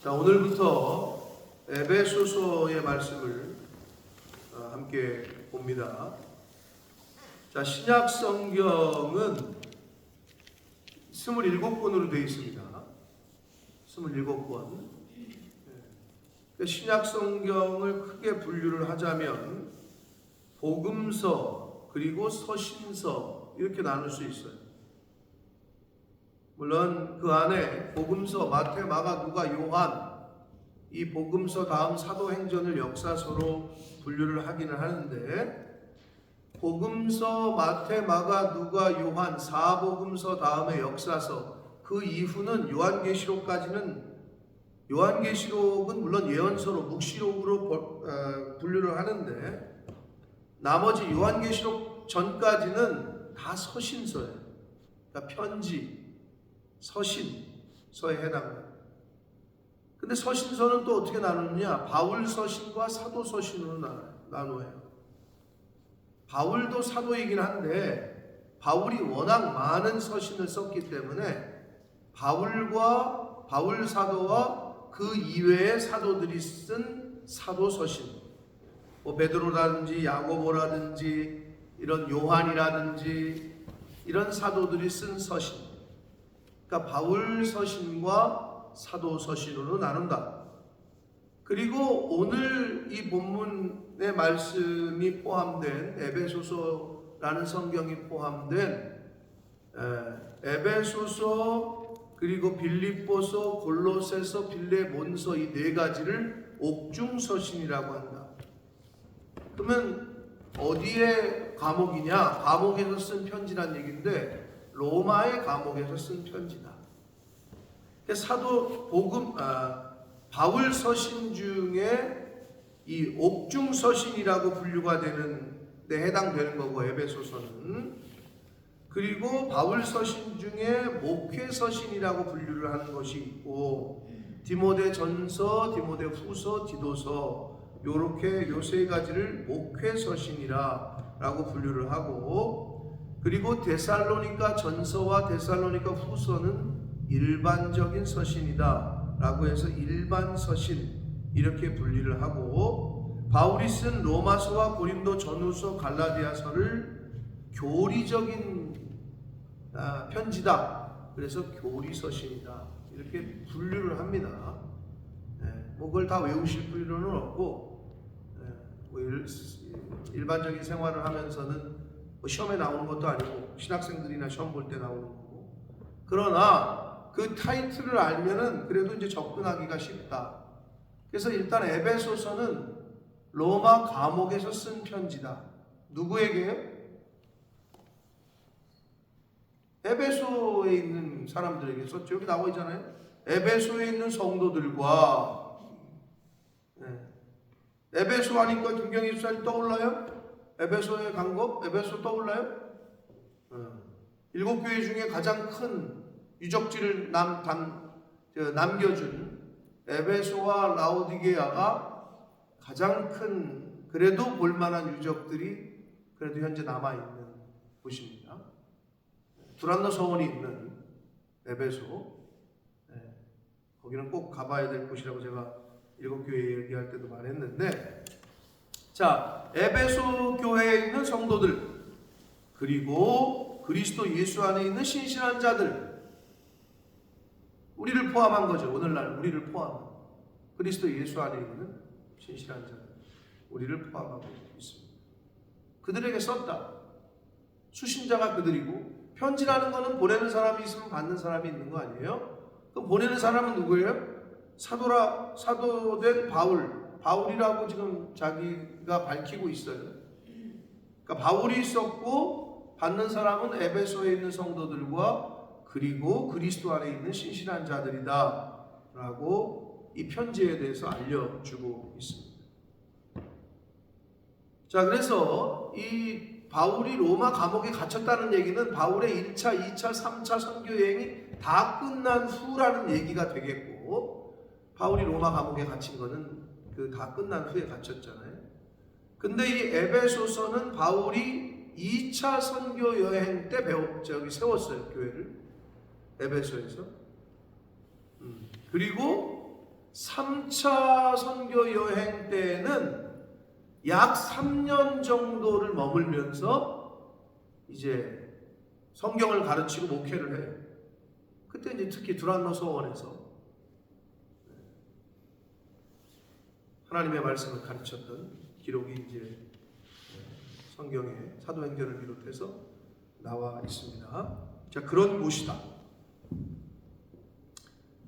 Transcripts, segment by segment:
자, 오늘부터 에베소서의 말씀을 함께 봅니다. 자, 신약 성경은 27권으로 되어 있습니다. 27권. 신약 성경을 크게 분류를 하자면 복음서 그리고 서신서 이렇게 나눌 수 있어요. 물론 그 안에 복음서, 마태, 마가, 누가, 요한 이 복음서 다음 사도행전을 역사서로 분류를 하기는 하는데 복음서, 마태, 마가, 누가, 요한 사복음서 다음에 역사서 그 이후는 요한계시록은 물론 예언서로 묵시록으로 분류를 하는데 나머지 요한계시록 전까지는 다 서신서예요. 그러니까 편지, 서신서에 해당돼요. 근데 서신서는 또 어떻게 나누느냐? 바울 서신과 사도 서신으로 나누어요. 바울도 사도이긴 한데 바울이 워낙 많은 서신을 썼기 때문에 바울 사도와 그 이외의 사도들이 쓴 사도 서신, 뭐 베드로라든지 야고보라든지 이런 요한이라든지 이런 사도들이 쓴 서신, 그러니까 바울 서신과 사도 서신으로 나눈다. 그리고 오늘 이 본문의 말씀이 포함된 에베소서라는 성경이 포함된 에베소서 그리고 빌립보서, 골로새서, 빌레몬서 이 네 가지를 옥중서신이라고 한다. 그러면 어디의 과목이냐? 감옥에서 쓴 편지란 얘기인데 로마의 감옥에서 쓴 편지다. 바울 서신 중에 이 옥중 서신이라고 분류가 되는 데 해당되는 거고 에베소서는. 그리고 바울 서신 중에 목회 서신이라고 분류를 하는 것이 있고 디모데 전서, 디모데 후서, 디도서 요렇게 요 세 가지를 목회 서신이라고 분류를 하고, 그리고 데살로니가 전서와 데살로니가 후서는 일반적인 서신이다 라고 해서 일반 서신 이렇게 분리를 하고, 바울이 쓴 로마서와 고린도 전후서, 갈라디아서를 교리적인 편지다, 그래서 교리서신이다 이렇게 분류를 합니다. 뭐 그걸 다 외우실 필요는 없고 뭐 일반적인 생활을 하면서는 뭐 시험에 나오는 것도 아니고 신학생들이나 시험 볼 때 나오는 거고, 그러나 그 타이틀을 알면은 그래도 이제 접근하기가 쉽다. 그래서 일단 에베소서는 로마 감옥에서 쓴 편지다. 누구에게요? 에베소에 있는 사람들에게 썼죠. 여기 나와 있잖아요. 에베소에 있는 성도들과. 에베소 하니까 김경희 집사님 떠올라요? 에베소에 간 거? 에베소 떠올라요? 7교회 중에 가장 큰 유적지를 남겨준 에베소와 라오디게아가 가장 큰, 그래도 볼만한 유적들이 그래도 현재 남아있는 곳입니다. 두란노 서원이 있는 에베소, 거기는 꼭 가봐야 될 곳이라고 제가 7교회 얘기할 때도 말했는데, 자, 에베소 교회에 있는 성도들, 그리고 그리스도 예수 안에 있는 신실한 자들, 우리를 포함한 거죠. 오늘날 우리를 포함한 그리스도 예수 안에 있는 신실한 자들, 우리를 포함하고 있습니다. 그들에게 썼다. 수신자가 그들이고, 편지라는 거는 보내는 사람이 있으면 받는 사람이 있는 거 아니에요? 그럼 보내는 사람은 누구예요? 사도된 바울이라고 지금 자기가 밝히고 있어요. 그러니까 바울이 썼고 받는 사람은 에베소에 있는 성도들과 그리고 그리스도 안에 있는 신실한 자들이다 라고 이 편지에 대해서 알려주고 있습니다. 자, 그래서 이 바울이 로마 감옥에 갇혔다는 얘기는 바울의 1차, 2차, 3차 선교 여행이 다 끝난 후라는 얘기가 되겠고, 바울이 로마 감옥에 갇힌 거는 그 다 끝난 후에 갇혔잖아요. 근데 이 에베소서는 바울이 2차 선교 여행 때 세웠어요, 교회를. 에베소에서. 그리고 3차 선교 여행 때는 약 3년 정도를 머물면서 이제 성경을 가르치고 목회를 해요. 그때 이제 특히 두란노 서원에서 하나님의 말씀을 가르쳤던 기록이 이제 성경의 사도행전을 비롯해서 나와 있습니다. 자, 그런 곳이다.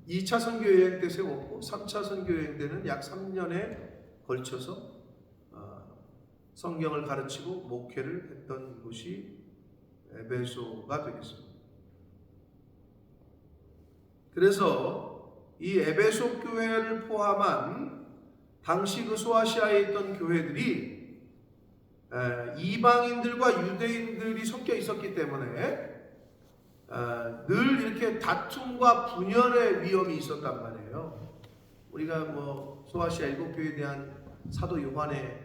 2차 선교 여행 때 세웠고 3차 선교 여행 때는 약 3년에 걸쳐서 성경을 가르치고 목회를 했던 곳이 에베소가 되겠습니다. 그래서 이 에베소 교회를 포함한 당시 그 소아시아에 있던 교회들이 이방인들과 유대인들이 섞여 있었기 때문에 늘 이렇게 다툼과 분열의 위험이 있었단 말이에요. 우리가 뭐 소아시아 7교회에 대한 사도 요한의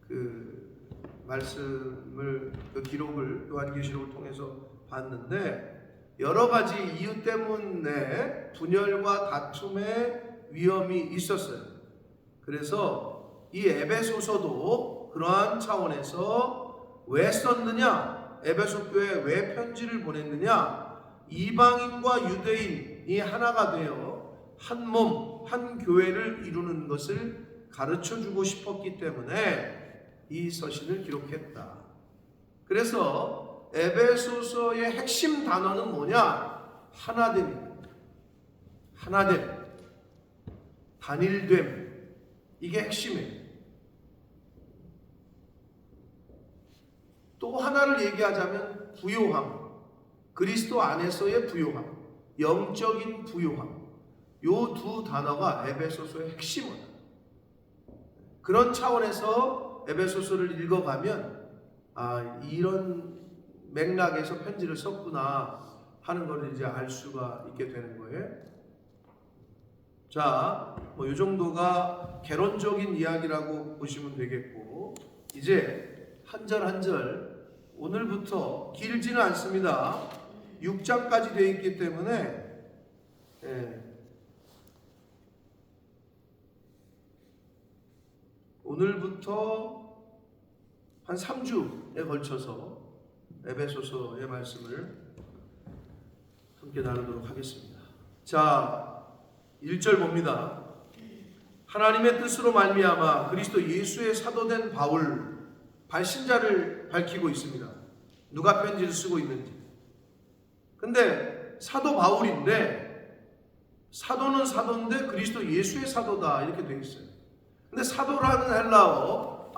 그 말씀을, 그 기록을 요한계시록을 통해서 봤는데 여러 가지 이유 때문에 분열과 다툼의 위험이 있었어요. 그래서 이 에베소서도 그러한 차원에서 왜 썼느냐, 에베소 교회에 왜 편지를 보냈느냐, 이방인과 유대인이 하나가 되어 한 몸, 한 교회를 이루는 것을 가르쳐주고 싶었기 때문에 이 서신을 기록했다. 그래서 에베소서의 핵심 단어는 뭐냐? 하나됨입니다. 하나됨, 단일됨, 이게 핵심이에요. 또 하나를 얘기하자면 부요함, 그리스도 안에서의 부요함, 영적인 부요함, 요 두 단어가 에베소서의 핵심이다. 그런 차원에서 에베소서를 읽어가면 이런 맥락에서 편지를 썼구나 하는 걸 이제 알 수가 있게 되는 거예요. 자, 뭐 이 정도가 개론적인 이야기라고 보시면 되겠고, 이제 한 절 한 절 오늘부터 길지는 않습니다. 6장까지 되어 있기 때문에 오늘부터 한 3주에 걸쳐서 에베소서의 말씀을 함께 나누도록 하겠습니다. 자, 1절 봅니다. 하나님의 뜻으로 말미암아 그리스도 예수의 사도된 바울, 발신자를 밝히고 있습니다. 누가 편지를 쓰고 있는지. 근데 사도 바울인데, 사도는 사도인데 그리스도 예수의 사도다 이렇게 되어 있어요. 근데 사도라는 헬라어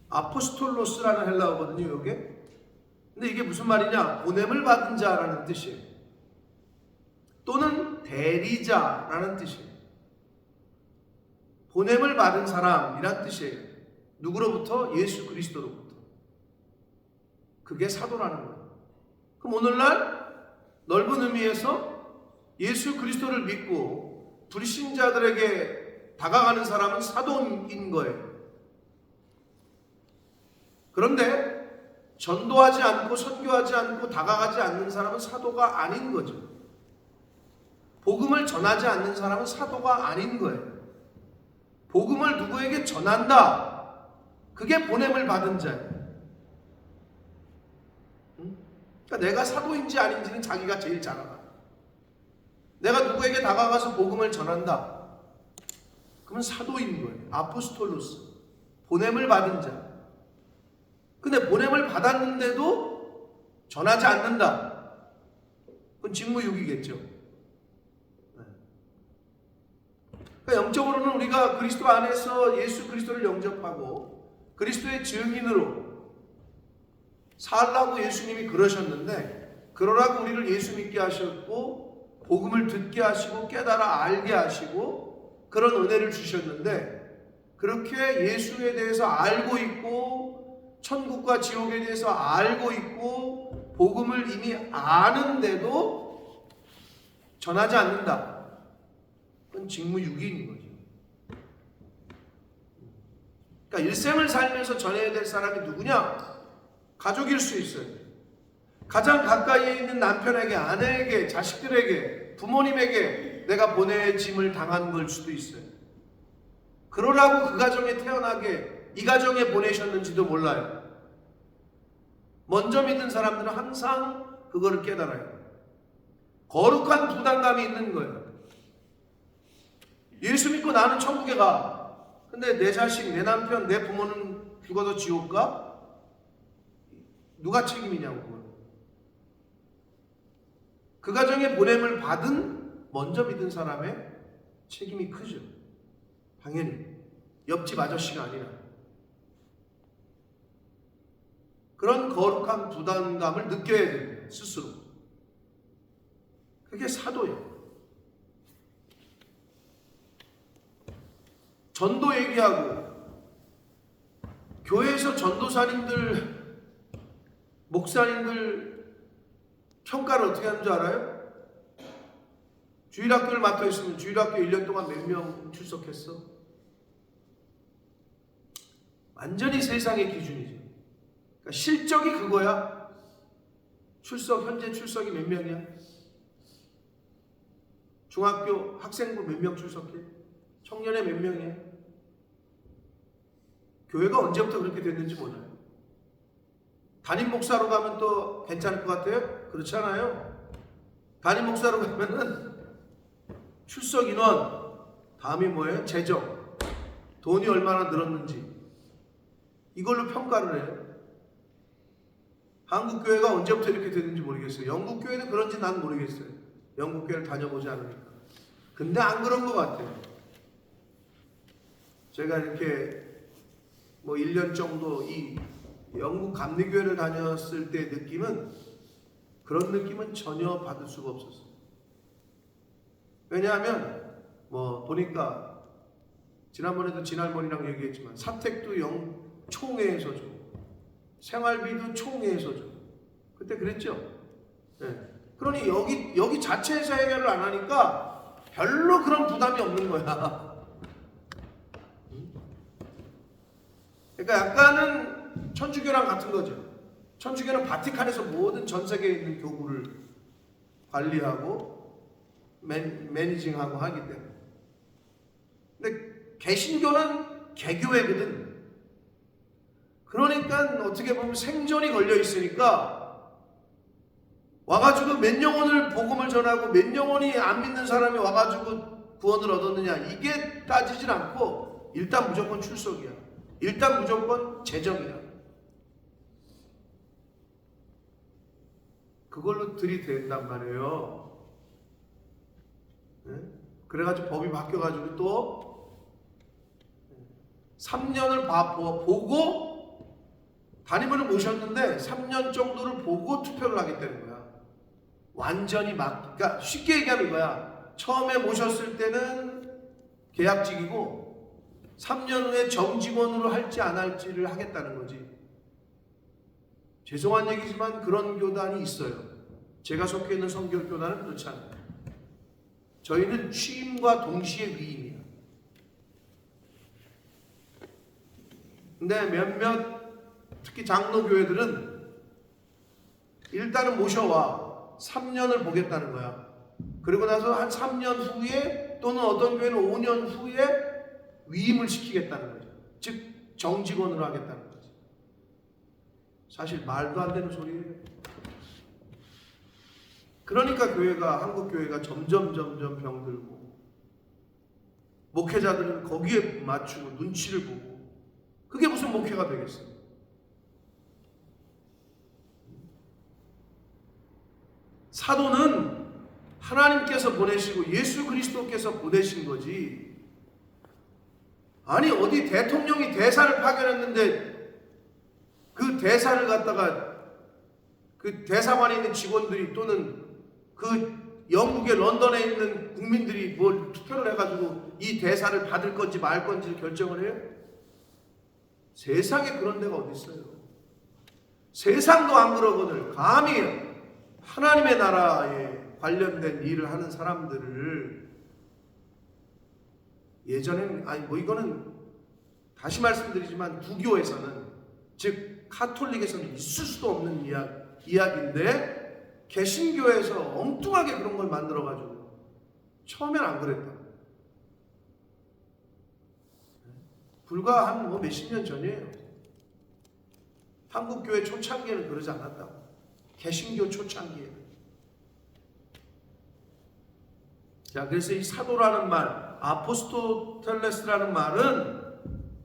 아포스톨로스라는 헬라어거든요, 이게. 근데 이게 무슨 말이냐? 보냄을 받은 자라는 뜻이에요. 또는 대리자라는 뜻이에요. 보냄을 받은 사람이란 뜻이에요. 누구로부터? 예수 그리스도로부터. 그게 사도라는 거예요. 그럼 오늘날 넓은 의미에서 예수 그리스도를 믿고 불신자들에게 다가가는 사람은 사도인 거예요. 그런데 전도하지 않고 선교하지 않고 다가가지 않는 사람은 사도가 아닌 거죠. 복음을 전하지 않는 사람은 사도가 아닌 거예요. 복음을 누구에게 전한다, 그게 보냄을 받은 자예요. 그러니까 내가 사도인지 아닌지는 자기가 제일 잘 알아. 내가 누구에게 다가가서 복음을 전한다, 그러면 사도인 거예요. 아포스톨로스, 보냄을 받은 자. 근데 보냄을 받았는데도 전하지 않는다, 그건 직무유기겠죠. 그러니까 영적으로는 우리가 그리스도 안에서 예수 그리스도를 영접하고 그리스도의 증인으로 살라고 예수님이 그러셨는데, 그러라고 우리를 예수 믿게 하셨고 복음을 듣게 하시고 깨달아 알게 하시고 그런 은혜를 주셨는데, 그렇게 예수에 대해서 알고 있고 천국과 지옥에 대해서 알고 있고 복음을 이미 아는데도 전하지 않는다, 그건 직무유기인 거죠. 그러니까 일생을 살면서 전해야 될 사람이 누구냐? 가족일 수 있어요. 가장 가까이에 있는 남편에게, 아내에게, 자식들에게 부모님에게 내가 보내짐을 당한 걸 수도 있어요. 그러라고 그 가정에 태어나게 이 가정에 보내셨는지도 몰라요. 먼저 믿은 사람들은 항상 그거를 깨달아요. 거룩한 부담감이 있는 거예요. 예수 믿고 나는 천국에 가. 근데 내 자식, 내 남편, 내 부모는 죽어도 지옥 가? 누가 책임이냐고 그건. 그 가정에 보냄을 받은 먼저 믿은 사람의 책임이 크죠. 당연히 옆집 아저씨가 아니라. 그런 거룩한 부담감을 느껴야 됩니다. 스스로. 그게 사도예요. 전도 얘기하고 교회에서 전도사님들, 목사님들 평가를 어떻게 하는 줄 알아요? 주일학교를 맡아 있으면 주일학교 1년 동안 몇 명 출석했어? 완전히 세상의 기준이죠. 그러니까 실적이 그거야. 현재 출석이 몇 명이야? 중학교 학생부 몇 명 출석해? 청년회 몇 명이야? 교회가 언제부터 그렇게 됐는지 몰라요. 담임 목사로 가면 또 괜찮을 것 같아요? 그렇지 않아요. 담임 목사로 가면은 출석 인원, 다음이 뭐예요? 재정, 돈이 얼마나 늘었는지 이걸로 평가를 해요. 한국 교회가 언제부터 이렇게 됐는지 모르겠어요. 영국 교회도 그런지 난 모르겠어요. 영국 교회를 다녀보지 않으니까. 근데 안 그런 것 같아요. 제가 이렇게 뭐 1년 정도 이 영국 감리교회를 다녔을 때 느낌은 그런 느낌은 전혀 받을 수가 없었어요. 왜냐하면 뭐 보니까 지난번에도 진할머니랑 얘기했지만 사택도 총회에서 줘. 생활비도 총회에서 줘. 그때 그랬죠? 네. 그러니 여기 자체에서 해결을 안 하니까 별로 그런 부담이 없는 거야. 그러니까 약간은 천주교랑 같은 거죠. 천주교는 바티칸에서 모든 전 세계에 있는 교구를 관리하고 매니징하고 하기 때문에. 근데 개신교는 개교회거든. 그러니까 어떻게 보면 생존이 걸려 있으니까 와가지고 몇 영혼을 복음을 전하고 몇 영혼이 안 믿는 사람이 와가지고 구원을 얻었느냐 이게 따지질 않고 일단 무조건 출석이야. 일단 무조건 재정이야. 그걸로 들이댄단 말이에요. 네? 그래가지고 법이 바뀌어가지고 또 3년을 보고 담임을 모셨는데 3년 정도를 보고 투표를 하겠다는 거야. 완전히 그러니까 쉽게 얘기하면 이거야. 처음에 모셨을 때는 계약직이고 3년 후에 정직원으로 할지 안 할지를 하겠다는 거지. 죄송한 얘기지만 그런 교단이 있어요. 제가 속해 있는 성결교단은 그렇지 않아요. 저희는 취임과 동시에 위임이에요. 근데 몇몇 특히 장로교회들은 일단은 모셔와 3년을 보겠다는 거야. 그리고 나서 한 3년 후에 또는 어떤 교회는 5년 후에 위임을 시키겠다는 거죠. 즉 정직원으로 하겠다는 거지. 사실 말도 안 되는 소리예요. 그러니까 한국 교회가 점점 병들고 목회자들은 거기에 맞추고 눈치를 보고 그게 무슨 목회가 되겠어요. 사도는 하나님께서 보내시고 예수 그리스도께서 보내신 거지. 아니 어디 대통령이 대사를 파견했는데 그 대사를 갖다가 그 대사관에 있는 직원들이 또는 그 영국의 런던에 있는 국민들이 뭘 투표를 해가지고 이 대사를 받을 건지 말 건지를 결정을 해요? 세상에 그런 데가 어디 있어요? 세상도 안 그러거든. 감히 하나님의 나라에 관련된 일을 하는 사람들을 예전에는 이거는 다시 말씀드리지만 구교에서는 즉 카톨릭에서는 있을 수도 없는 이야기인데 개신교에서 엉뚱하게 그런 걸 만들어가지고 처음엔 안 그랬다. 불과 한 몇십 년 전이에요. 한국교회 초창기에는 그러지 않았다고. 개신교 초창기에는. 자, 그래서 이 사도라는 말, 아포스토텔레스라는 말은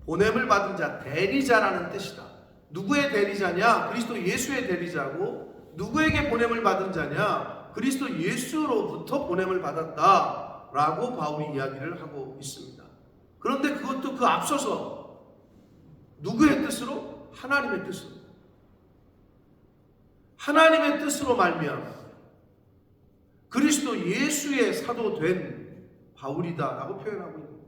보냄을 받은 자, 대리자라는 뜻이다. 누구의 대리자냐? 그리스도 예수의 대리자고, 누구에게 보냄을 받은 자냐? 그리스도 예수로부터 보냄을 받았다 라고 바울이 이야기를 하고 있습니다. 그런데 그것도 그 앞서서 누구의 뜻으로? 하나님의 뜻으로. 하나님의 뜻으로 말미암아 그리스도 예수의 사도 된 바울이다라고 표현하고 있는 거예요.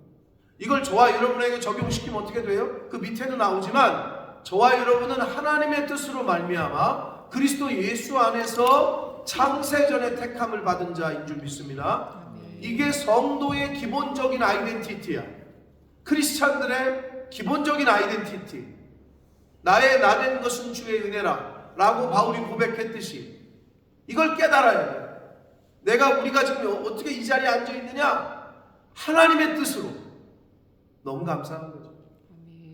이걸 저와 여러분에게 적용시키면 어떻게 돼요? 그 밑에는 나오지만 저와 여러분은 하나님의 뜻으로 말미암아 그리스도 예수 안에서 창세전에 택함을 받은 자인 줄 믿습니다. 이게 성도의 기본적인 아이덴티티야. 크리스찬들의 기본적인 아이덴티티. 나의 나된 것은 주의 은혜라 라고 바울이 고백했듯이 이걸 깨달아야 돼요. 우리가 지금 어떻게 이 자리에 앉아 있느냐? 하나님의 뜻으로. 너무 감사한 거죠.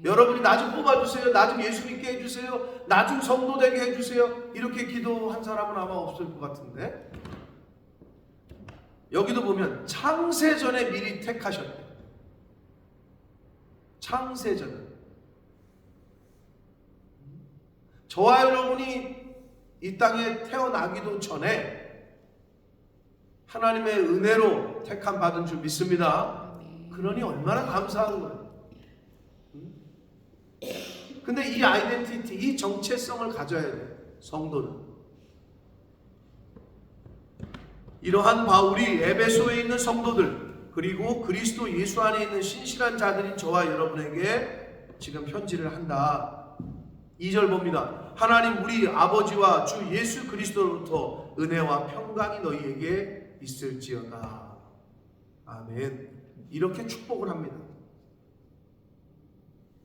여러분이 나 좀 뽑아주세요. 나 좀 예수 믿게 해주세요. 나 좀 성도 되게 해주세요. 이렇게 기도한 사람은 아마 없을 것 같은데, 여기도 보면 창세전에 미리 택하셨대. 창세전에. 저와 여러분이 이 땅에 태어나기도 전에 하나님의 은혜로 택함 받은 줄 믿습니다. 그러니 얼마나 감사한 거예요. 근데 이 아이덴티티, 이 정체성을 가져야 돼요. 성도는. 이러한 바울이 에베소에 있는 성도들, 그리고 그리스도 예수 안에 있는 신실한 자들인 저와 여러분에게 지금 편지를 한다. 2절 봅니다. 하나님 우리 아버지와 주 예수 그리스도로부터 은혜와 평강이 너희에게 있을지어다. 아멘. 이렇게 축복을 합니다.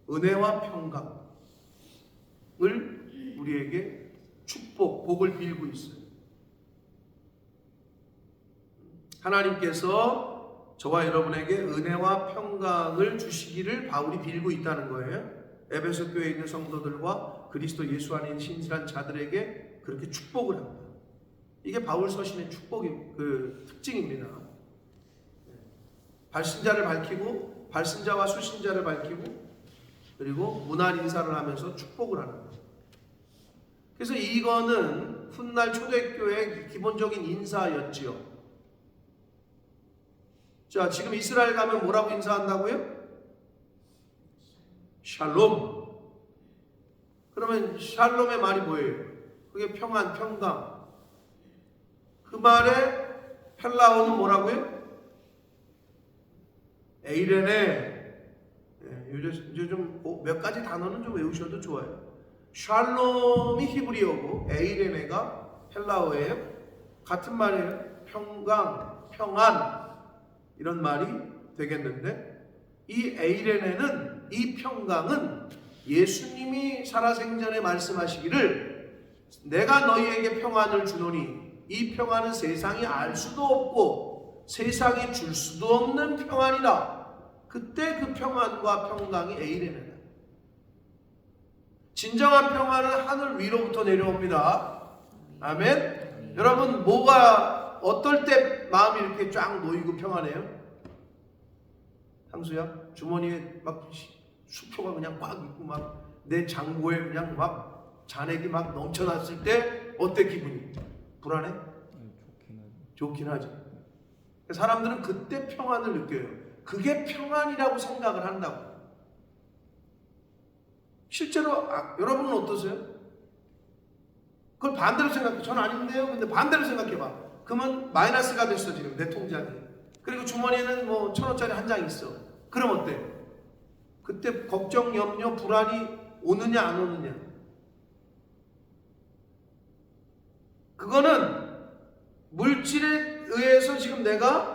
은혜와 평강을 우리에게 복을 빌고 있어요. 하나님께서 저와 여러분에게 은혜와 평강을 주시기를 바울이 빌고 있다는 거예요. 에베소 교회에 있는 성도들과 그리스도 예수 안에 있는 신실한 자들에게 그렇게 축복을 합니다. 이게 바울 서신의 축복의 특징입니다. 발신자를 밝히고 발신자와 수신자를 밝히고 그리고 문안 인사를 하면서 축복을 하는 거예요. 그래서 이거는 훗날 초대교회의 기본적인 인사였지요. 자, 지금 이스라엘 가면 뭐라고 인사한다고요? 샬롬. 그러면 샬롬의 말이 뭐예요? 그게 평안, 평강. 그 말에 헬라어는 뭐라고요? 에이레네. 이제 좀 몇 가지 단어는 좀 외우셔도 좋아요. 샬롬이 히브리어고 에이레네가 헬라어예요. 같은 말이에요. 평강, 평안 이런 말이 되겠는데, 이 에이레네는, 이 평강은 예수님이 살아생전에 말씀하시기를 내가 너희에게 평안을 주노니 이 평안은 세상이 알 수도 없고 세상이 줄 수도 없는 평안이라. 그때 그 평안과 평강이 에이레네다. 진정한 평안은 하늘 위로부터 내려옵니다. 아멘. 여러분, 어떨 때 마음이 이렇게 쫙 놓이고 평안해요? 향수야, 주머니에 막 수표가 그냥 꽉 있고 막 내 장고에 그냥 막 잔액이 막 넘쳐났을 때 어때 기분이? 불안해? 좋긴 하죠. 사람들은 그때 평안을 느껴요. 그게 평안이라고 생각을 한다고. 실제로 여러분은 어떠세요? 그걸 반대로 생각해. 전 아닌데요. 근데 반대로 생각해봐. 그러면 마이너스가 됐어 지금 내 통장에. 그리고 주머니에는 뭐 1,000원짜리 한 장 있어. 그럼 어때? 그때 걱정, 염려, 불안이 오느냐 안 오느냐. 그거는 물질에 의해서 지금 내가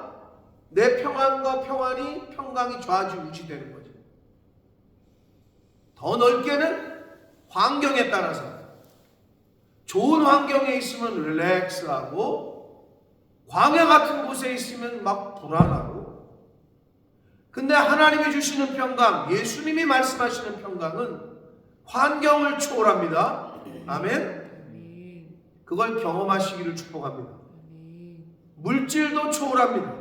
내 평안과 평강이 좌지우지되는 거죠. 더 넓게는 환경에 따라서 좋은 환경에 있으면 릴렉스하고 광야 같은 곳에 있으면 막 불안하고, 근데 하나님이 주시는 평강, 예수님이 말씀하시는 평강은 환경을 초월합니다. 아멘. 그걸 경험하시기를 축복합니다. 물질도 초월합니다.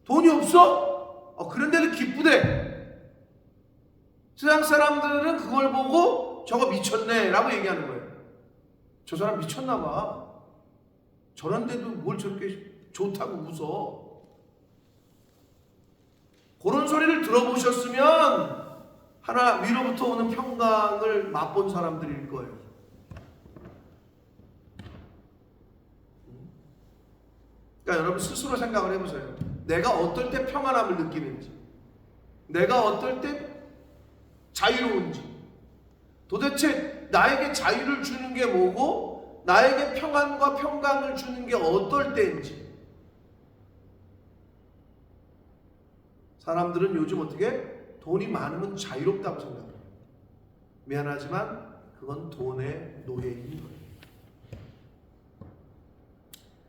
돈이 없어? 그런데도 기쁘대. 세상 사람들은 그걸 보고 저거 미쳤네 라고 얘기하는 거예요. 저 사람 미쳤나 봐. 저런데도 뭘 저렇게 좋다고 웃어. 그런 소리를 들어보셨으면 하나 위로부터 오는 평강을 맛본 사람들일 거예요. 그러니까 여러분 스스로 생각을 해보세요. 내가 어떨 때 평안함을 느끼는지, 내가 어떨 때 자유로운지, 도대체 나에게 자유를 주는 게 뭐고 나에게 평안과 평강을 주는 게 어떨 때인지. 사람들은 요즘 어떻게 돈이 많으면 자유롭다고 생각해요. 미안하지만 그건 돈의 노예인 거예요.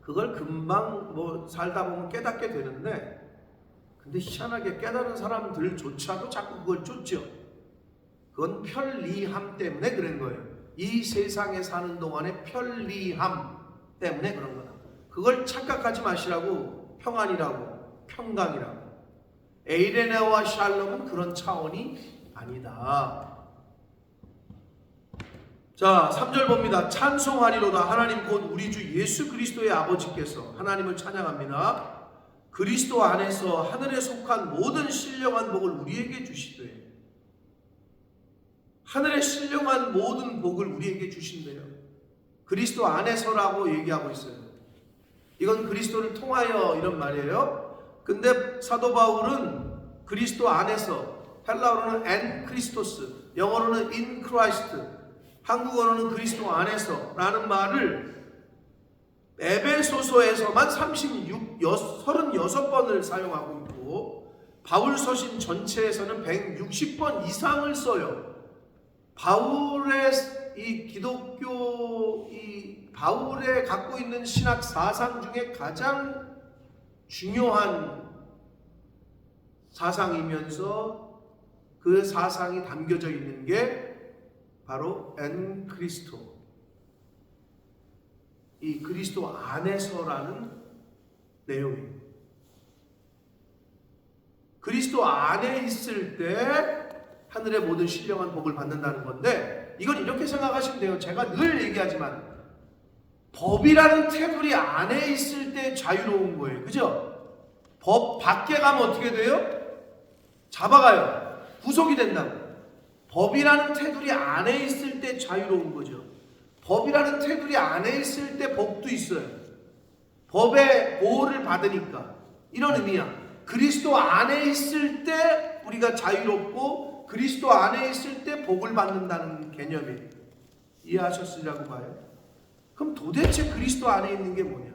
그걸 금방 살다 보면 깨닫게 되는데, 근데 희한하게 깨달은 사람들조차도 자꾸 그걸 쫓죠. 그건 편리함 때문에 그런 거예요. 이 세상에 사는 동안에 편리함 때문에 그런 거다. 그걸 착각하지 마시라고, 평안이라고, 평강이라고. 에이레네와 샬롬은 그런 차원이 아니다. 자, 3절 봅니다. 찬송하리로다. 하나님 곧 우리 주 예수 그리스도의 아버지께서 하나님을 찬양합니다. 그리스도 안에서 하늘에 속한 모든 신령한 복을 우리에게 주시되, 하늘에 신령한 모든 복을 우리에게 주신대요. 그리스도 안에서라고 얘기하고 있어요. 이건 그리스도를 통하여 이런 말이에요. 근데 사도 바울은 그리스도 안에서, 헬라어로는 엔 크리스토스, 영어로는 in Christ, 한국어로는 그리스도 안에서 라는 말을 에베소서에서만 36번을 사용하고 있고, 바울 서신 전체에서는 160번 이상을 써요. 바울의 이 기독교, 바울의 갖고 있는 신학 사상 중에 가장 중요한 사상이면서 그 사상이 담겨져 있는 게 바로 엔 크리스토, 이 그리스도 안에서라는 내용이에요. 그리스도 안에 있을 때 하늘의 모든 신령한 복을 받는다는 건데, 이건 이렇게 생각하시면 돼요. 제가 늘 얘기하지만 법이라는 테두리 안에 있을 때 자유로운 거예요. 그죠? 법 밖에 가면 어떻게 돼요? 잡아가요. 구속이 된다고. 법이라는 테두리 안에 있을 때 자유로운 거죠. 법이라는 테두리 안에 있을 때 복도 있어요. 법의 보호를 받으니까. 이런 의미야. 그리스도 안에 있을 때 우리가 자유롭고, 그리스도 안에 있을 때 복을 받는다는 개념이에요. 이해하셨으리라고 봐요. 그럼 도대체 그리스도 안에 있는 게 뭐냐?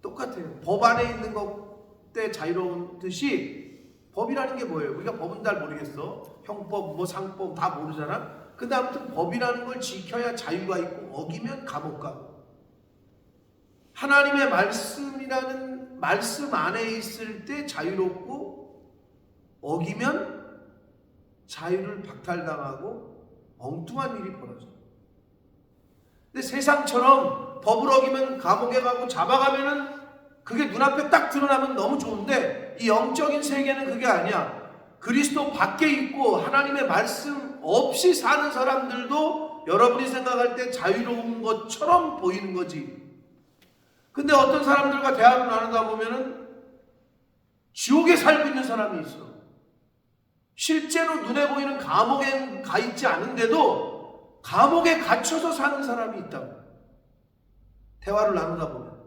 똑같아요. 법 안에 있는 것 때 자유로운 듯이, 법이라는 게 뭐예요? 우리가 법은 잘 모르겠어. 형법, 상법 다 모르잖아. 근데 아무튼 법이라는 걸 지켜야 자유가 있고, 어기면 감옥 가고. 하나님의 말씀이라는 말씀 안에 있을 때 자유롭고, 어기면 자유를 박탈당하고 엉뚱한 일이 벌어져. 근데 세상처럼 법을 어기면 감옥에 가고 잡아가면은 그게 눈앞에 딱 드러나면 너무 좋은데, 이 영적인 세계는 그게 아니야. 그리스도 밖에 있고 하나님의 말씀 없이 사는 사람들도 여러분이 생각할 때 자유로운 것처럼 보이는 거지. 근데 어떤 사람들과 대화를 나누다 보면은 지옥에 살고 있는 사람이 있어. 실제로 눈에 보이는 감옥에 가 있지 않은데도 감옥에 갇혀서 사는 사람이 있다고. 대화를 나누다 보면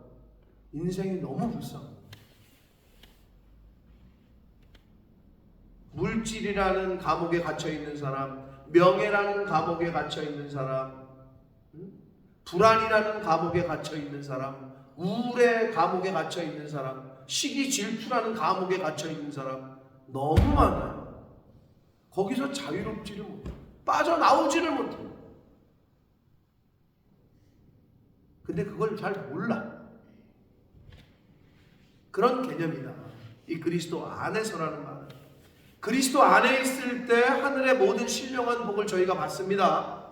인생이 너무 불쌍해. 물질이라는 감옥에 갇혀 있는 사람, 명예라는 감옥에 갇혀 있는 사람, 불안이라는 감옥에 갇혀 있는 사람, 우울의 감옥에 갇혀 있는 사람, 시기 질투라는 감옥에 갇혀 있는 사람 너무 많아요. 거기서 자유롭지를 못해요. 빠져나오지를 못해요. 근데 그걸 잘 몰라. 그런 개념이다. 이 그리스도 안에서라는 말은. 그리스도 안에 있을 때 하늘의 모든 신령한 복을 저희가 받습니다.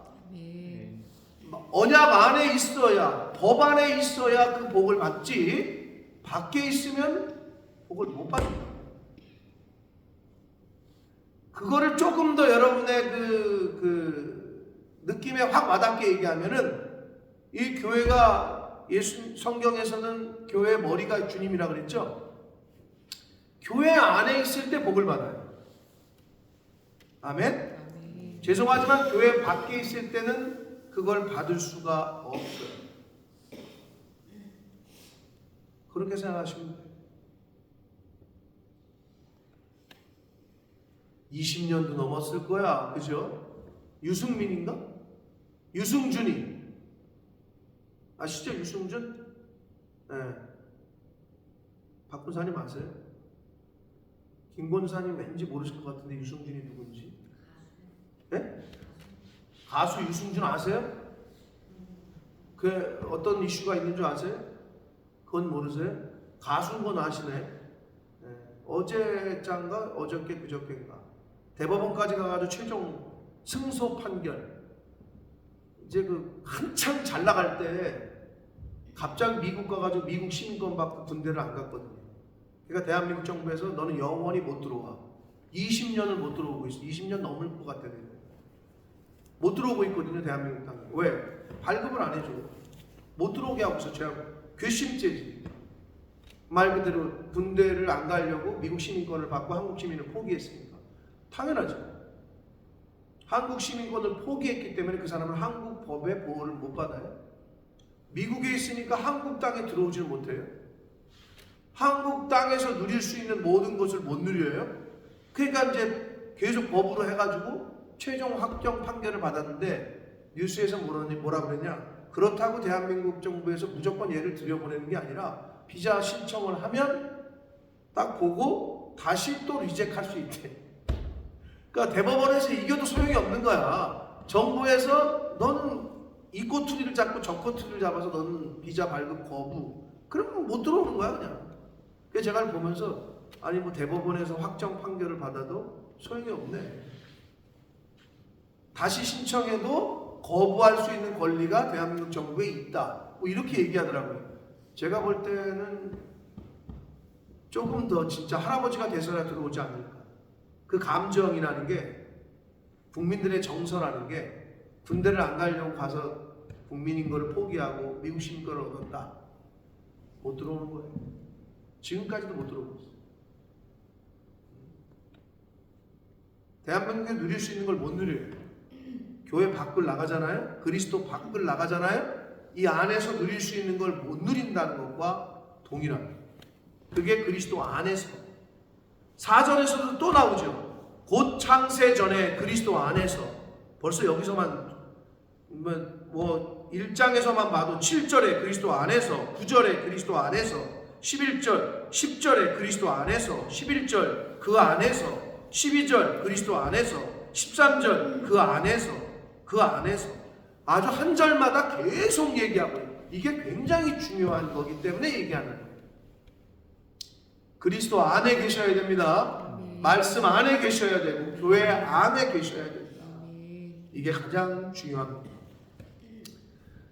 언약 안에 있어야, 법 안에 있어야 그 복을 받지, 밖에 있으면 복을 못 받는다. 그거를 조금 더 여러분의 그 느낌에 확 와닿게 얘기하면은, 이 교회가 성경에서는 교회의 머리가 주님이라 그랬죠? 교회 안에 있을 때 복을 받아요. 아멘? 죄송하지만 교회 밖에 있을 때는 그걸 받을 수가 없어요. 그렇게 생각하시면 돼요. 20년도 넘었을 거야. 그죠? 유승민인가? 유승준이. 아시죠? 유승준? 네. 박군사님 아세요? 김권사님 왠지 모르실 것 같은데 유승준이 누군지. 네? 가수 유승준 아세요? 그 어떤 이슈가 있는 줄 아세요? 그건 모르세요? 가수인 건 아시네. 네. 어제짠가 어저께 그저께인가 대법원까지 가가지고 최종 승소 판결. 이제 그 한창 잘 나갈 때 갑자기 미국 가가지고 미국 시민권 받고 군대를 안 갔거든요. 그러니까 대한민국 정부에서 너는 영원히 못 들어와. 20년을 못 들어오고 있어. 20년 넘을 것 같아. 못 들어오고 있거든요, 대한민국 땅에. 왜? 발급을 안 해줘. 못 들어오게 하고 있어. 제가 괘씸죄지. 말 그대로 군대를 안 가려고 미국 시민권을 받고 한국 시민을 포기했으니까. 당연하죠. 한국 시민권을 포기했기 때문에 그 사람은 한국 법의 보호를 못 받아요. 미국에 있으니까 한국 땅에 들어오질 못해요. 한국 땅에서 누릴 수 있는 모든 것을 못 누려요. 그러니까 이제 계속 법으로 해가지고 최종 확정 판결을 받았는데, 뉴스에서 뭐라 그랬냐? 그렇다고 대한민국 정부에서 무조건 얘를 들여보내는 게 아니라 비자 신청을 하면 딱 보고 다시 또 리젝할 수 있대. 그러니까 대법원에서 이겨도 소용이 없는 거야. 정부에서 너는 이 꼬투리를 잡고 저 꼬투리를 잡아서 너는 비자 발급 거부. 그러면 못 들어오는 거야 그냥. 그래서 제가 보면서 아니 뭐 대법원에서 확정 판결을 받아도 소용이 없네. 다시 신청해도 거부할 수 있는 권리가 대한민국 정부에 있다. 뭐 이렇게 얘기하더라고요. 제가 볼 때는 조금 더 진짜 할아버지가 돼서야 들어오지 않을까. 그 감정이라는 게, 국민들의 정서라는 게, 군대를 안 가려고 가서 국민인 거를 포기하고 미국 시민권을 얻었다. 못 들어오는 거예요. 지금까지도 못 들어오고 있어요. 대한민국에 누릴 수 있는 걸 못 누려요. 교회 밖을 나가잖아요. 그리스도 밖을 나가잖아요. 이 안에서 누릴 수 있는 걸 못 누린다는 것과 동일합니다. 그게 그리스도 안에서. 사전에서도 또 나오죠. 곧 창세 전에 그리스도 안에서. 벌써 여기서만 뭐 1장에서만 봐도 7절에 그리스도 안에서, 9절에 그리스도 안에서, 11절, 10절에 그리스도 안에서, 11절 그 안에서, 12절 그리스도 안에서, 13절 그 안에서, 그 안에서. 아주 한 절마다 계속 얘기하고 있어요. 이게 굉장히 중요한 거기 때문에 얘기하는 거예요. 그리스도 안에 계셔야 됩니다. 말씀 안에 계셔야 되고 교회 안에 계셔야 됩니다. 이게 가장 중요합니다.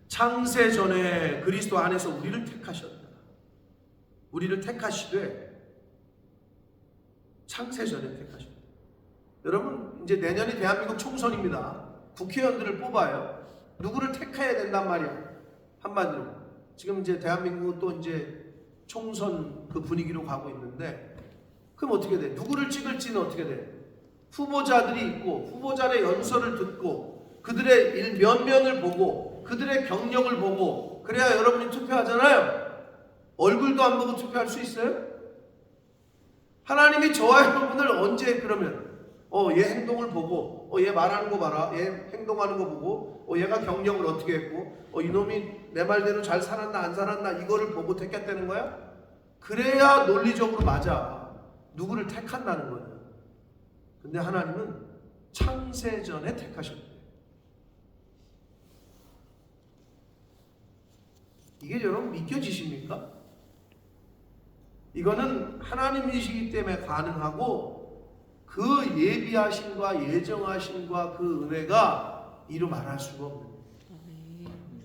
창세 전에 그리스도 안에서 우리를 택하셨다. 우리를 택하시되 창세 전에 택하셨다. 여러분 이제 내년이 대한민국 총선입니다. 국회의원들을 뽑아요. 누구를 택해야 된단 말이야. 한마디로 지금 이제 대한민국은 또 이제 총선 그 분위기로 가고 있는데, 그럼 어떻게 돼? 누구를 찍을지는 어떻게 돼? 후보자들이 있고 후보자의 연설을 듣고 그들의 면면을 보고 그들의 경력을 보고 그래야 여러분이 투표하잖아요. 얼굴도 안 보고 투표할 수 있어요? 하나님이 저와 여러분을 언제 그러면 얘 행동을 보고 얘 말하는 거 봐라, 얘 행동하는 거 보고 얘가 경력을 어떻게 했고 이놈이 내 말대로 잘 살았나 안 살았나 이거를 보고 택했다는 거야? 그래야 논리적으로 맞아. 누구를 택한다는 거야. 근데 하나님은 창세전에 택하셨대. 이게 여러분 믿겨지십니까? 이거는 하나님이시기 때문에 가능하고 그 예비하심과 예정하심과 그 은혜가 이루 말할 수가 없는 거예요.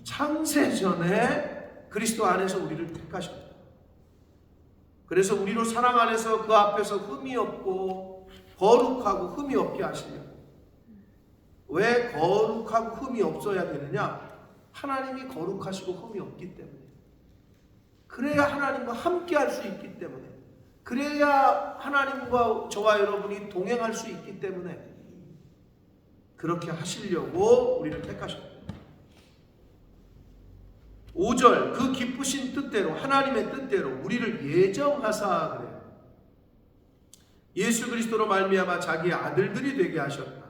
창세전에 그리스도 안에서 우리를 택하셨다. 그래서 우리로 사랑 안에서 그 앞에서 흠이 없고 거룩하고 흠이 없게 하시려고. 왜 거룩하고 흠이 없어야 되느냐? 하나님이 거룩하시고 흠이 없기 때문에. 그래야 하나님과 함께 할 수 있기 때문에. 그래야 하나님과 저와 여러분이 동행할 수 있기 때문에 그렇게 하시려고 우리를 택하셨다. 5절 그 기쁘신 뜻대로 하나님의 뜻대로 우리를 예정하사 그래요. 예수 그리스도로 말미암아 자기의 아들들이 되게 하셨다.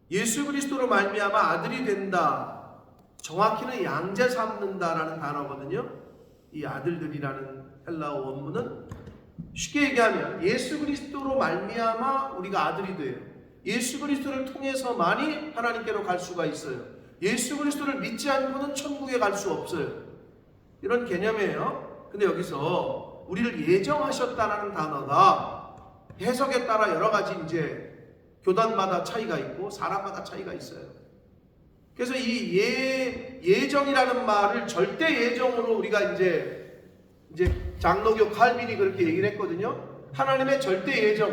예수 그리스도로 말미암아 아들이 된다. 정확히는 양자 삼는다라는 단어거든요. 이 아들들이라는 헬라어 원문은 쉽게 얘기하면 예수 그리스도로 말미암아 우리가 아들이 돼요. 예수 그리스도를 통해서만이 하나님께로 갈 수가 있어요. 예수 그리스도를 믿지 않고는 천국에 갈 수 없어요. 이런 개념이에요. 근데 여기서 우리를 예정하셨다라는 단어가 해석에 따라 여러 가지 이제 교단마다 차이가 있고 사람마다 차이가 있어요. 그래서 이 예정이라는 말을 절대 예정으로 우리가 이제 장로교 칼빈이 그렇게 얘기를 했거든요. 하나님의 절대 예정.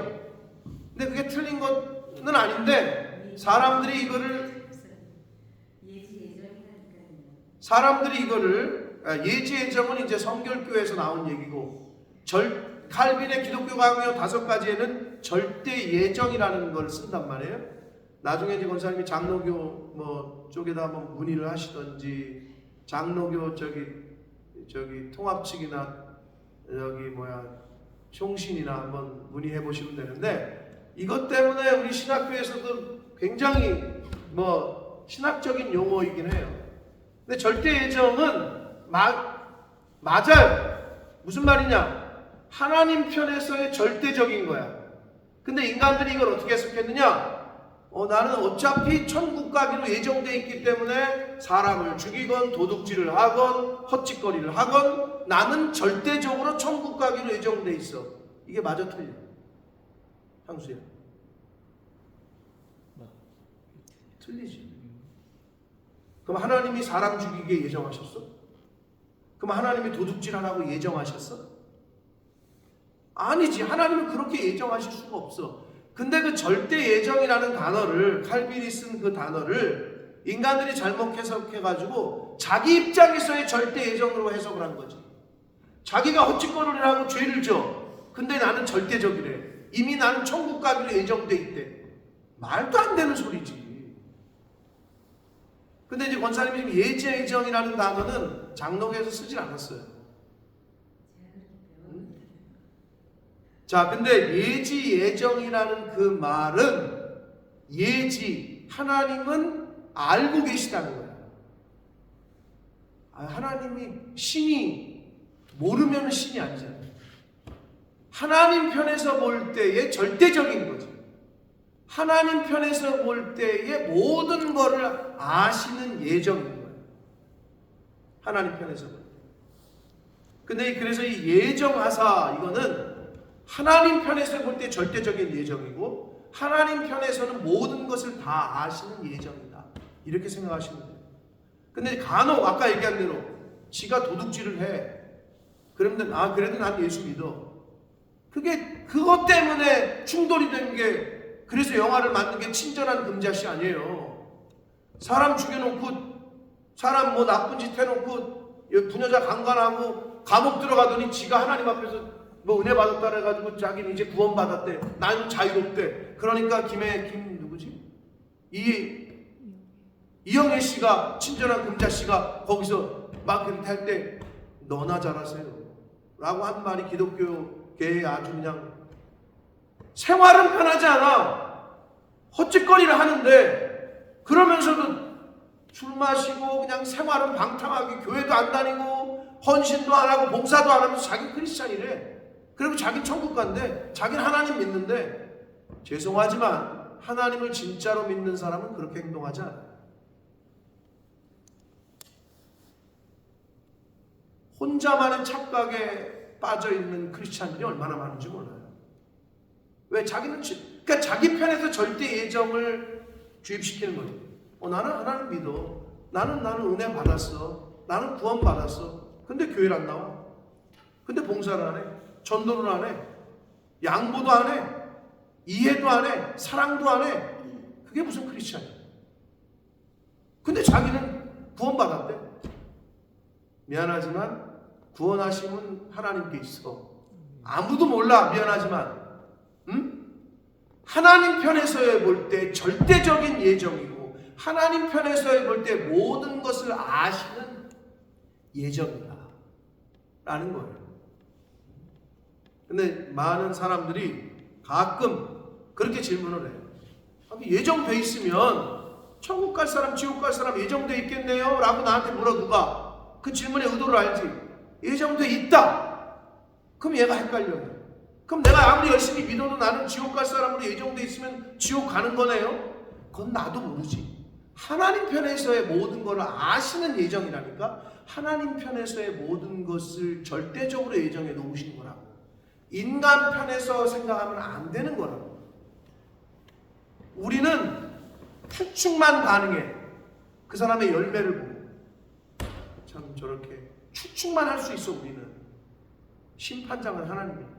근데 그게 틀린 것은 아닌데 사람들이 예지 예정은 이제 성결교에서 나온 얘기고 칼빈의 기독교 강요 5가지에는 절대 예정이라는 걸 쓴단 말이에요. 나중에 이제 권사님이 장로교 쪽에다 한번 문의를 하시던지 장로교 저기 통합 측이나 총신이나 한번 문의해 보시면 되는데 이것 때문에 우리 신학교에서도 굉장히 신학적인 용어이긴 해요. 근데 절대 예정은 맞아요. 무슨 말이냐? 하나님 편에서의 절대적인 거야. 근데 인간들이 이걸 어떻게 해석했느냐? 나는 어차피 천국 가기로 예정되어 있기 때문에 사람을 죽이건 도둑질을 하건 헛짓거리를 하건 나는 절대적으로 천국 가기로 예정되어 있어. 이게 맞아 틀려? 향수야. 틀리지. 그럼 하나님이 사람 죽이게 예정하셨어? 그럼 하나님이 도둑질하라고 예정하셨어? 아니지. 하나님은 그렇게 예정하실 수가 없어. 근데 그 절대 예정이라는 단어를 칼빈이 쓴 그 단어를 인간들이 잘못 해석해가지고 자기 입장에서의 절대 예정으로 해석을 한 거지. 자기가 헛짓거리를 하고 죄를 져. 근데 나는 절대적이래. 이미 나는 천국 가기로 예정돼 있대. 말도 안 되는 소리지. 근데 이제 권사님이 예지 예정이라는 단어는 장로교에서 쓰질 않았어요. 자, 근데 예지 예정이라는 그 말은 예지, 하나님은 알고 계시다는 거야. 하나님이 신이 모르면 신이 아니잖아요. 하나님 편에서 볼 때의 절대적인 거지. 하나님 편에서 볼 때의 모든 것을 아시는 예정인 거예요. 하나님 편에서 볼 때. 근데 그래서 이 예정하사 이거는 하나님 편에서 볼 때 절대적인 예정이고 하나님 편에서는 모든 것을 다 아시는 예정이다. 이렇게 생각하시면 돼요. 근데 간혹 아까 얘기한 대로 지가 도둑질을 해. 그러면 그래도 난 예수 믿어. 그것 때문에 충돌이 된 게 그래서 영화를 만든 게 친절한 금자씨 아니에요. 사람 죽여놓고 사람 나쁜 짓 해놓고 부녀자 강간하고 감옥 들어가더니 지가 하나님 앞에서 은혜 받았다 해가지고 자기는 이제 구원 받았대. 나는 자유롭대. 그러니까 누구지? 이영애 씨가 친절한 금자 씨가 거기서 막 그렇게 할 때 너나 잘하세요 라고 한 말이 기독교계에 아주 그냥 생활은 편하지 않아. 헛짓거리를 하는데 그러면서도 술 마시고 그냥 생활은 방탕하게 교회도 안 다니고 헌신도 안 하고 봉사도 안 하면서 자기 크리스찬이래. 그리고 자기는 천국 간대. 자기는 하나님 믿는데 죄송하지만 하나님을 진짜로 믿는 사람은 그렇게 행동하지 않아요. 혼자만의 착각에 빠져 있는 크리스찬들이 얼마나 많은지 몰라요. 왜? 그러니까 자기 편에서 절대 예정을 주입시키는 거예요. 나는 하나님 믿어. 나는 은혜 받았어. 나는 구원 받았어. 근데 교회를 안 나와. 근데 봉사를 안 해. 전도를 안 해. 양보도 안 해. 이해도 안 해. 사랑도 안 해. 그게 무슨 크리스찬이야? 근데 자기는 구원 받았대. 미안하지만 구원하심은 하나님께 있어. 아무도 몰라. 미안하지만. 하나님 편에서 볼 때 절대적인 예정이고 하나님 편에서 볼 때 모든 것을 아시는 예정이다 라는 거예요. 근데 많은 사람들이 가끔 그렇게 질문을 해요. 예정돼 있으면 천국 갈 사람 지옥 갈 사람 예정돼 있겠네요 라고 나한테 물어. 누가? 그 질문의 의도를 알지. 예정돼 있다. 그럼 얘가 헷갈려요. 그럼 내가 아무리 열심히 믿어도 나는 지옥 갈 사람으로 예정돼 있으면 지옥 가는 거네요? 그건 나도 모르지. 하나님 편에서의 모든 것을 아시는 예정이라니까. 하나님 편에서의 모든 것을 절대적으로 예정해 놓으신 거라고. 인간 편에서 생각하면 안 되는 거라고. 우리는 추측만 가능해. 그 사람의 열매를 보고. 참 저렇게 추측만 할 수 있어. 우리는. 심판장은 하나님이에요.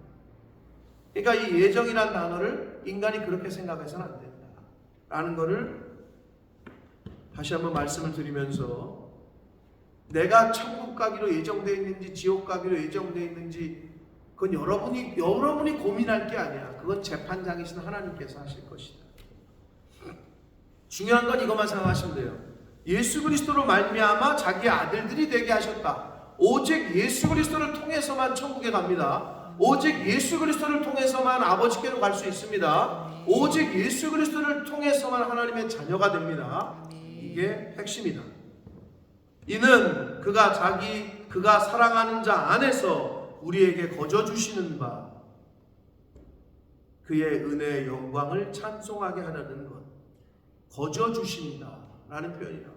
그러니까 이 예정이라는 단어를 인간이 그렇게 생각해서는 안 된다 라는 것을 다시 한번 말씀을 드리면서, 내가 천국 가기로 예정되어 있는지 지옥 가기로 예정되어 있는지 그건 여러분이 고민할 게 아니야. 그건 재판장이신 하나님께서 하실 것이다. 중요한 건 이것만 생각하시면 돼요. 예수 그리스도로 말미암아 자기의 아들들이 되게 하셨다. 오직 예수 그리스도를 통해서만 천국에 갑니다. 오직 예수 그리스도를 통해서만 아버지께로 갈 수 있습니다. 오직 예수 그리스도를 통해서만 하나님의 자녀가 됩니다. 이게 핵심이다. 이는 그가 사랑하는 자 안에서 우리에게 거저 주시는 바 그의 은혜의 영광을 찬송하게 하려는 것. 거저 주신다 라는 표현이다.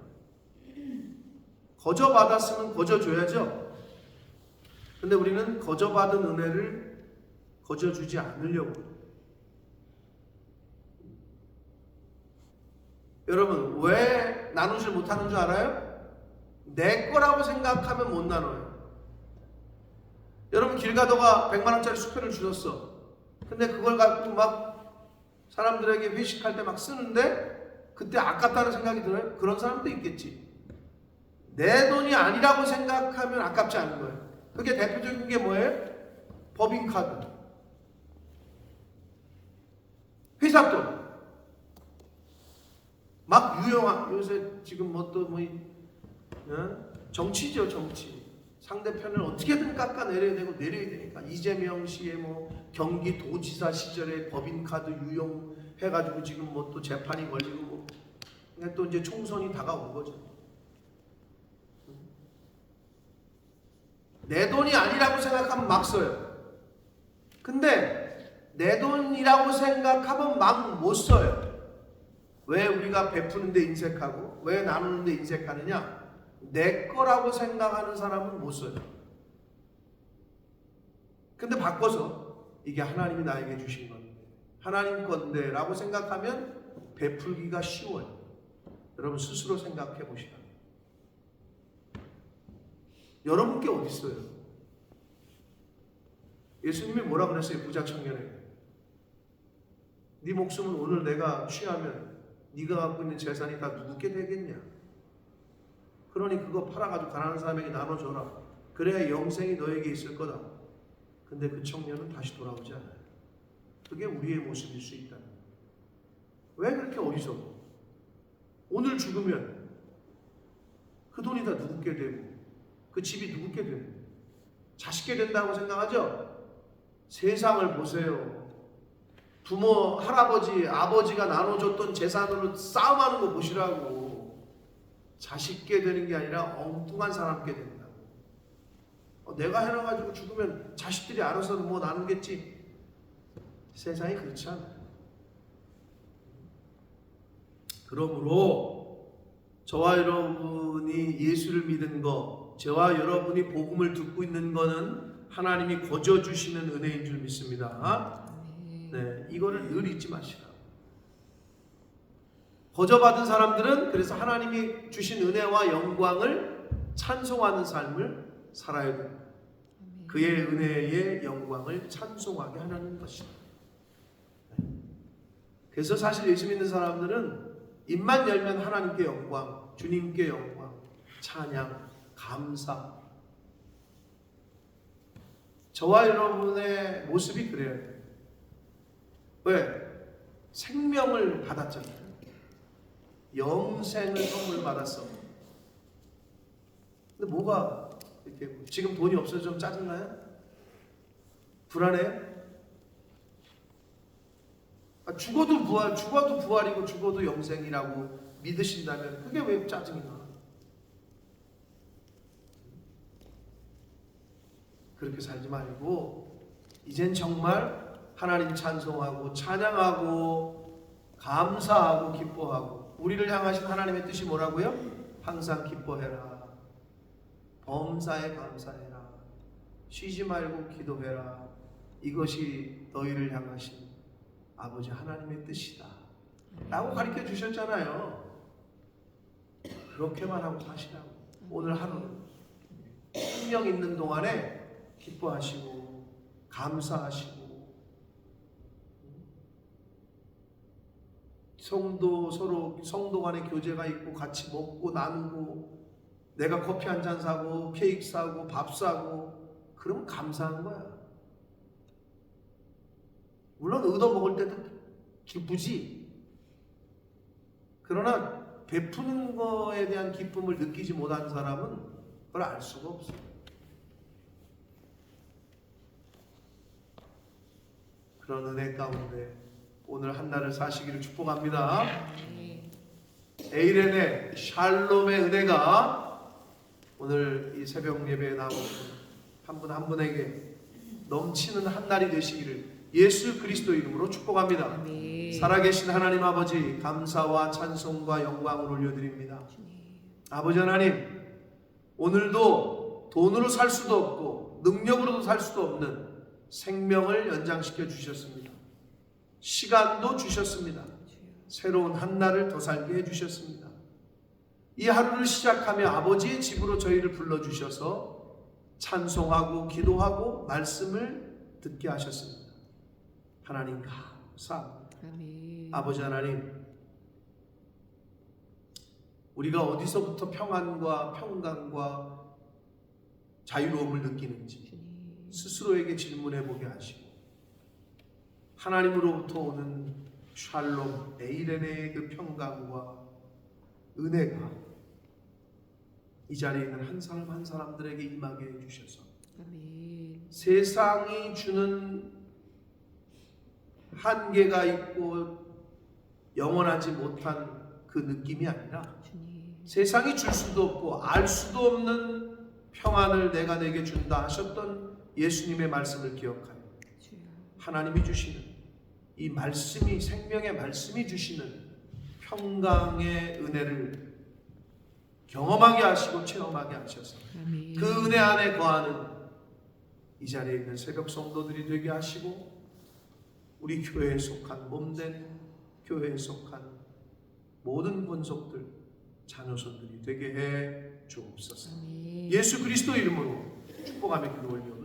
거저 받았으면 거저 줘야죠. 근데 우리는 거저 받은 은혜를 거저 주지 않으려고. 여러분, 왜 나누질 못하는 줄 알아요? 내 거라고 생각하면 못 나눠요. 여러분, 길 가다가 100만원짜리 수표를 주셨어. 근데 그걸 갖고 막 사람들에게 회식할 때 막 쓰는데 그때 아깝다는 생각이 들어요? 그런 사람도 있겠지. 내 돈이 아니라고 생각하면 아깝지 않은 거예요. 그게 대표적인 게 뭐예요? 법인카드, 회사 돈. 막 유용한, 요새 지금 정치죠, 정치. 상대편을 어떻게든 깎아내려야 되고 내려야 되니까. 이재명 씨의 경기도지사 시절에 법인카드 유용해가지고 지금 또 재판이 걸리고 근데 또 이제 총선이 다가온 거죠. 내 돈이 아니라고 생각하면 막 써요. 근데 내 돈이라고 생각하면 막 못 써요. 왜 우리가 베푸는데 인색하고 왜 나누는데 인색하느냐? 내 거라고 생각하는 사람은 못 써요. 근데 바꿔서 이게 하나님이 나에게 주신 건데 하나님 건데 라고 생각하면 베풀기가 쉬워요. 여러분 스스로 생각해 보시라. 여러분께 어디 있어요? 예수님이 뭐라 그랬어요? 부자 청년에게. 네 목숨을 오늘 내가 취하면 네가 갖고 있는 재산이 다 누구께 되겠냐? 그러니 그거 팔아가지고 가난한 사람에게 나눠줘라. 그래야 영생이 너에게 있을 거다. 근데 그 청년은 다시 돌아오지 않아요. 그게 우리의 모습일 수 있다. 왜 그렇게 어리석어? 오늘 죽으면 그 돈이 다 누구께 되고 그 집이 누구께 되고 자식께 된다고 생각하죠? 세상을 보세요. 부모, 할아버지, 아버지가 나눠줬던 재산으로 싸움하는 거 보시라고. 자식께 되는 게 아니라 엉뚱한 사람께 된다고. 내가 해놔가지고 죽으면 자식들이 알아서 나누겠지. 세상이 그렇지 않아요. 그러므로 저와 여러분이 예수를 믿은 거 저와 여러분이 복음을 듣고 있는 거는 하나님이 거저 주시는 은혜인 줄 믿습니다. 네, 이거를 늘 잊지 마시라고. 거저 받은 사람들은 그래서 하나님이 주신 은혜와 영광을 찬송하는 삶을 살아야 됩니다. 그의 은혜의 영광을 찬송하게 하는 것이다. 그래서 사실 예수 믿는 사람들은 입만 열면 하나님께 영광, 주님께 영광, 찬양, 감사. 저와 여러분의 모습이 그래야 돼요. 왜? 생명을 받았잖아요. 영생을 선물 받았어. 근데 뭐가 이렇게 지금 돈이 없어서 좀 짜증나요? 불안해요? 죽어도 부활이고 죽어도 영생이라고 믿으신다면 그게 왜 짜증이 나? 그렇게 살지 말고 이젠 정말 하나님 찬송하고 찬양하고 감사하고 기뻐하고 우리를 향하신 하나님의 뜻이 뭐라고요? 항상 기뻐해라. 범사에 감사해라. 쉬지 말고 기도해라. 이것이 너희를 향하신 아버지 하나님의 뜻이다 라고 가르쳐 주셨잖아요. 그렇게만 하고 사시라고. 오늘 하루는 생명 있는 동안에 기뻐하시고 감사하시고 성도 간의 교제가 있고 같이 먹고 나누고 내가 커피 한 잔 사고 케이크 사고 밥 사고 그러면 감사한 거야. 물론 얻어먹을 때도 기쁘지. 그러나 베푸는 거에 대한 기쁨을 느끼지 못한 사람은 그걸 알 수가 없어요. 그런 은혜 가운데 오늘 한 날을 사시기를 축복합니다. 에이렌의 샬롬의 은혜가 오늘 이 새벽 예배에 나오는 한 분 한 분에게 넘치는 한 날이 되시기를 예수 그리스도 이름으로 축복합니다. 아멘. 살아계신 하나님 아버지 감사와 찬송과 영광을 올려드립니다. 아버지 하나님 오늘도 돈으로 살 수도 없고 능력으로도 살 수도 없는 생명을 연장시켜 주셨습니다. 시간도 주셨습니다. 새로운 한 날을 더 살게 해주셨습니다. 이 하루를 시작하며 아버지의 집으로 저희를 불러주셔서 찬송하고 기도하고 말씀을 듣게 하셨습니다. 하나님 감사합니다. 아멘. 아버지 하나님 우리가 어디서부터 평안과 평강과 자유로움을 느끼는지 스스로에게 질문해 보게 하시고 하나님으로부터 오는 샬롬 에이렌의 그 평강과 은혜가 이 자리에 있는 한 사람 한 사람들에게 임하게 해주셔서 아멘. 세상이 주는 한계가 있고 영원하지 못한 그 느낌이 아니라 세상이 줄 수도 없고 알 수도 없는 평안을 내가 내게 준다 하셨던 예수님의 말씀을 기억하여 하나님이 주시는 이 말씀이 생명의 말씀이 주시는 평강의 은혜를 경험하게 하시고 체험하게 하셔서 아멘. 그 은혜 안에 거하는 이 자리에 있는 새벽 성도들이 되게 하시고 우리 교회에 속한 몸된 교회에 속한 모든 권속들 자녀손들이 되게 해 주옵소서. 아멘. 예수 그리스도 이름으로 축복하며 기도 올려